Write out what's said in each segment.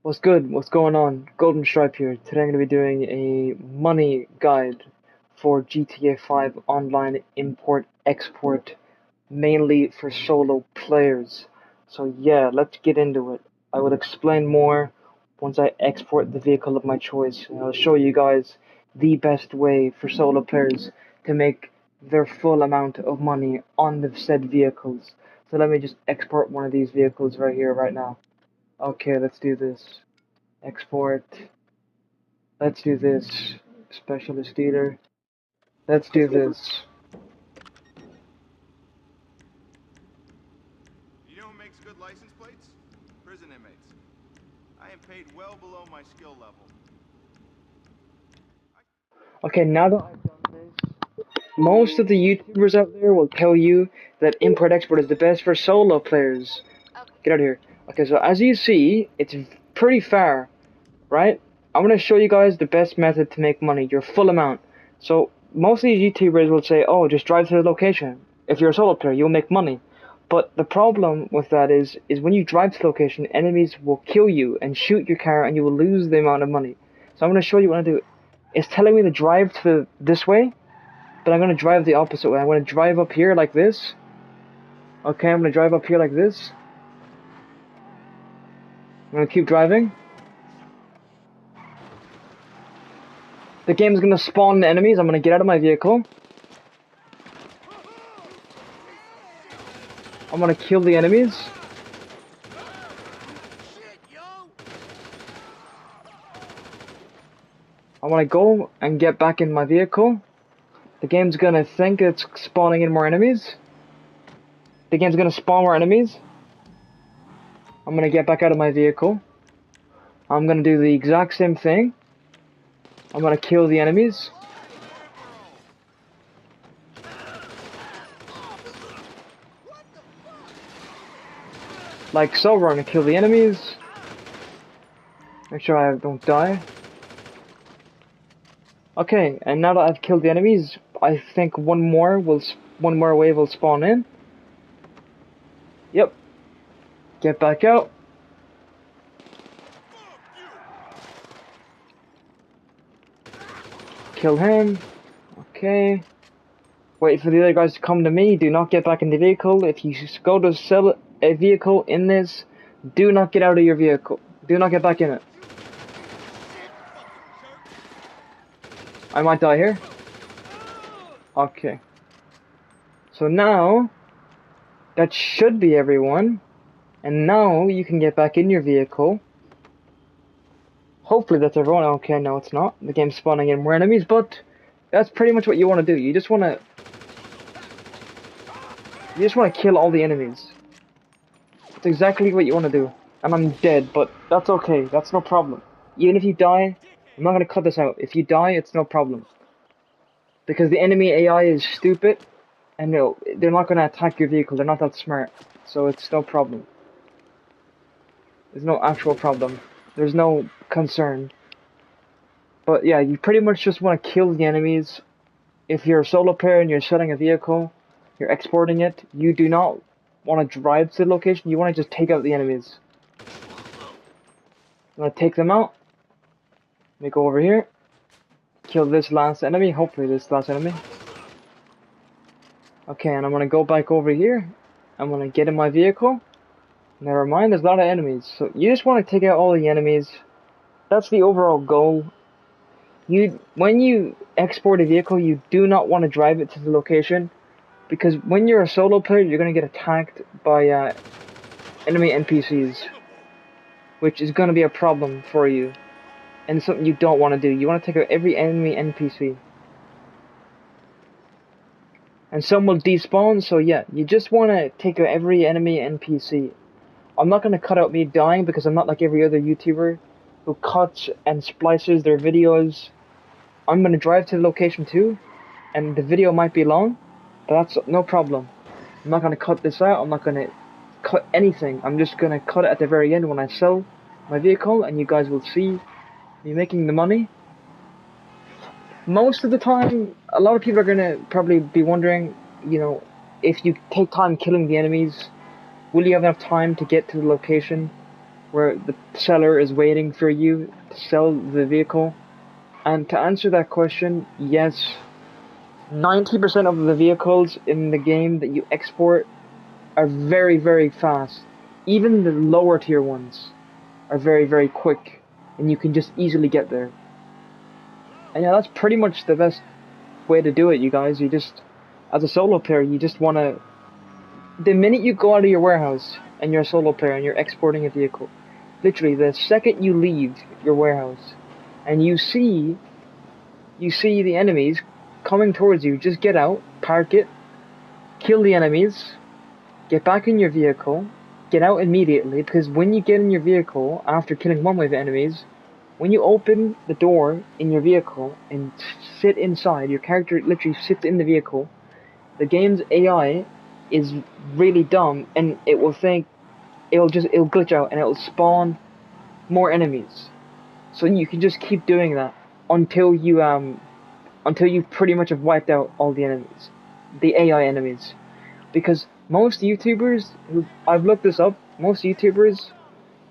What's good? What's going on? Golden Stripe here. Today I'm going to be doing a money guide for GTA 5 online import export, mainly for solo players. So yeah, let's get into it. I will explain more once I export the vehicle of my choice, and I'll show you guys the best way for solo players to make their full amount of money on the said vehicles. So let me just export one of these vehicles right here, right now. Okay, let's do this. Export. Let's do this. Specialist dealer. Let's do this. You know who makes good license plates? Prison inmates. I am paid well below my skill level. Okay, now that I've done this, most of the YouTubers out there will tell you that import export is the best for solo players. Get out of here. Okay, so as you see, it's pretty far, right? I'm gonna show you guys the best method to make money, your full amount. So most of these YouTubers will say, oh, just drive to the location. If you're a solo player, you'll make money. But the problem with that is when you drive to the location, enemies will kill you and shoot your car, and you will lose the amount of money. So I'm gonna show you what I do. It's telling me to drive to this way, but I'm gonna drive the opposite way. I'm gonna drive up here like this. Okay, I'm gonna drive up here like this. I'm gonna keep driving. The game's gonna spawn enemies. I'm gonna get out of my vehicle. I'm gonna kill the enemies. I wanna go and get back in my vehicle. The game's gonna think it's spawning in more enemies. The game's gonna spawn more enemies. I'm gonna get back out of my vehicle. I'm gonna do the exact same thing. I'm gonna kill the enemies. Like so, we're gonna kill the enemies. Make sure I don't die. Okay, and now that I've killed the enemies, I think one more wave will spawn in. Yep. Get back out. Kill him. Okay. Wait for the other guys to come to me. Do not get back in the vehicle. If you go to sell a vehicle in this, do not get out of your vehicle. Do not get back in it. I might die here. Okay. So now, that should be everyone. And now you can get back in your vehicle. Hopefully that's everyone. Okay, no it's not. The game's spawning in more enemies, but that's pretty much what you want to do. You just want to kill all the enemies. That's exactly what you want to do. And I'm dead, but that's okay. That's no problem. Even if you die, I'm not gonna cut this out. If you die, it's no problem. Because the enemy AI is stupid, and they're not gonna attack your vehicle. They're not that smart. So it's no problem. There's no actual problem. There's no concern. But yeah, you pretty much just want to kill the enemies. If you're a solo player and you're selling a vehicle, you're exporting it, you do not want to drive to the location. You want to just take out the enemies. I'm gonna take them out. Let me go over here. Kill this last enemy. Hopefully this last enemy. Okay, and I'm gonna go back over here. I'm gonna get in my vehicle. Never mind, there's a lot of enemies. So you just want to take out all the enemies. That's the overall goal. When you export a vehicle, you do not want to drive it to the location, because when you're a solo player, you're gonna get attacked by enemy NPCs, which is gonna be a problem for you, and something you don't want to do. You want to take out every enemy NPC. And some will despawn, so yeah, you just want to take out every enemy NPC. I'm not going to cut out me dying, because I'm not like every other YouTuber who cuts and splices their videos. I'm going to drive to the location too, and the video might be long, but that's no problem. I'm not going to cut this out. I'm not going to cut anything. I'm just going to cut it at the very end when I sell my vehicle, and you guys will see me making the money. Most of the time, a lot of people are going to probably be wondering, you know, if you take time killing the enemies, will you have enough time to get to the location? where the seller is waiting for you to sell the vehicle. And to answer that question, yes, 90% of the vehicles in the game that you export are very, very fast. Even the lower tier ones are very, very quick, and you can just easily get there. And yeah, that's pretty much the best way to do it, you guys. You just, as a solo player, you just want to, the minute you go out of your warehouse and you're a solo player and you're exporting a vehicle, literally the second you leave your warehouse and you see the enemies coming towards you, just get out, park it, kill the enemies, get back in your vehicle, get out immediately, because when you get in your vehicle after killing one wave of enemies, when you open the door in your vehicle and sit inside, your character literally sits in the vehicle, the game's AI is really dumb, and it will think, it'll glitch out and it'll spawn more enemies. So you can just keep doing that until you pretty much have wiped out all the enemies, the AI enemies. Because most YouTubers, I've looked this up, most YouTubers,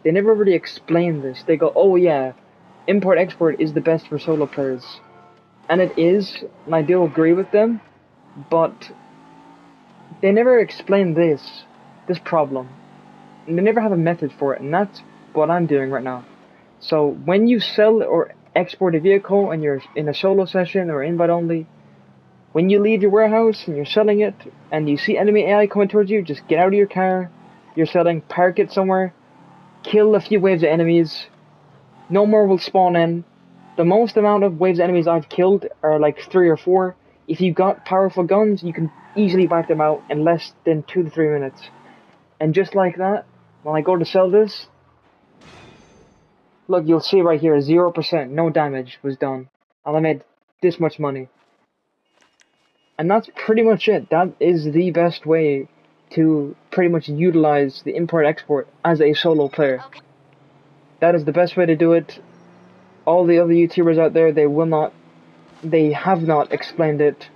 they never really explain this. They go, oh yeah, import-export is the best for solo players. And it is, and I do agree with them, but they never explain this problem. And they never have a method for it, and that's what I'm doing right now. So when you sell or export a vehicle and you're in a solo session or invite only, when you leave your warehouse and you're selling it and you see enemy AI coming towards you, just get out of your car, you're selling, park it somewhere, kill a few waves of enemies, no more will spawn in. The most amount of waves of enemies I've killed are like 3 or 4. If you've got powerful guns, you can easily wipe them out in less than 2 to 3 minutes. And just like that, when I go to sell this, look, you'll see right here, 0%, no damage was done. And I made this much money. And that's pretty much it. That is the best way to pretty much utilize the import-export as a solo player. Okay. That is the best way to do it. All the other YouTubers out there, they have not explained it.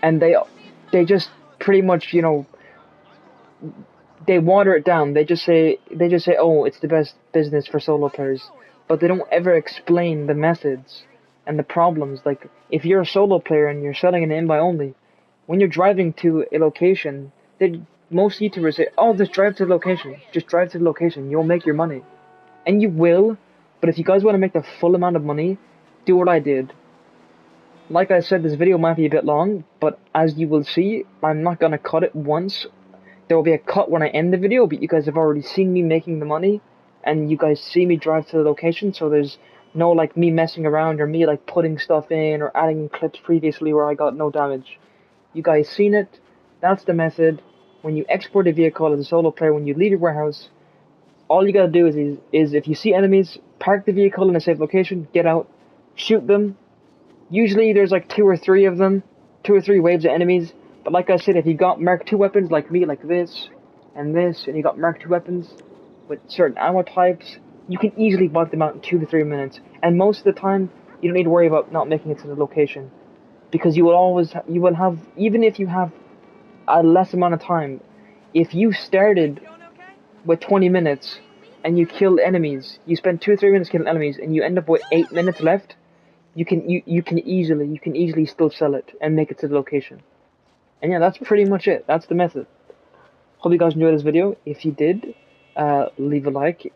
And they just pretty much, you know, they water it down. They just say, oh, it's the best business for solo players. But they don't ever explain the methods and the problems. Like, if you're a solo player and you're selling an invite only, when you're driving to a location, most YouTubers say, oh, just drive to the location. Just drive to the location. You'll make your money. And you will, but if you guys want to make the full amount of money, do what I did. Like I said, this video might be a bit long, but as you will see, I'm not going to cut it once. There will be a cut when I end the video, but you guys have already seen me making the money, and you guys see me drive to the location, so there's no like me messing around or me like putting stuff in or adding clips previously where I got no damage. You guys seen it. That's the method. When you export a vehicle as a solo player, when you leave your warehouse, all you gotta do is if you see enemies, park the vehicle in a safe location, get out, shoot them. Usually there's like 2 or 3 of them, 2 or 3 waves of enemies. But like I said, if you got Mark II weapons like me, like this, and you got Mark II weapons with certain ammo types, you can easily wipe them out in 2 to 3 minutes. And most of the time, you don't need to worry about not making it to the location. Because you will have, even if you have a less amount of time, if you started with 20 minutes and you kill enemies, you spend 2 or 3 minutes killing enemies, and you end up with 8 minutes left, you can easily still sell it and make it to the location. And yeah, that's pretty much it. That's the method. Hope you guys enjoyed this video. If you did, leave a like.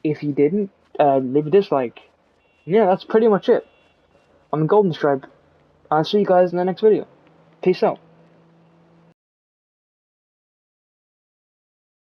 If you didn't, leave a dislike. And yeah, that's pretty much it. I'm Golden Stripe. I'll see you guys in the next video. Peace out.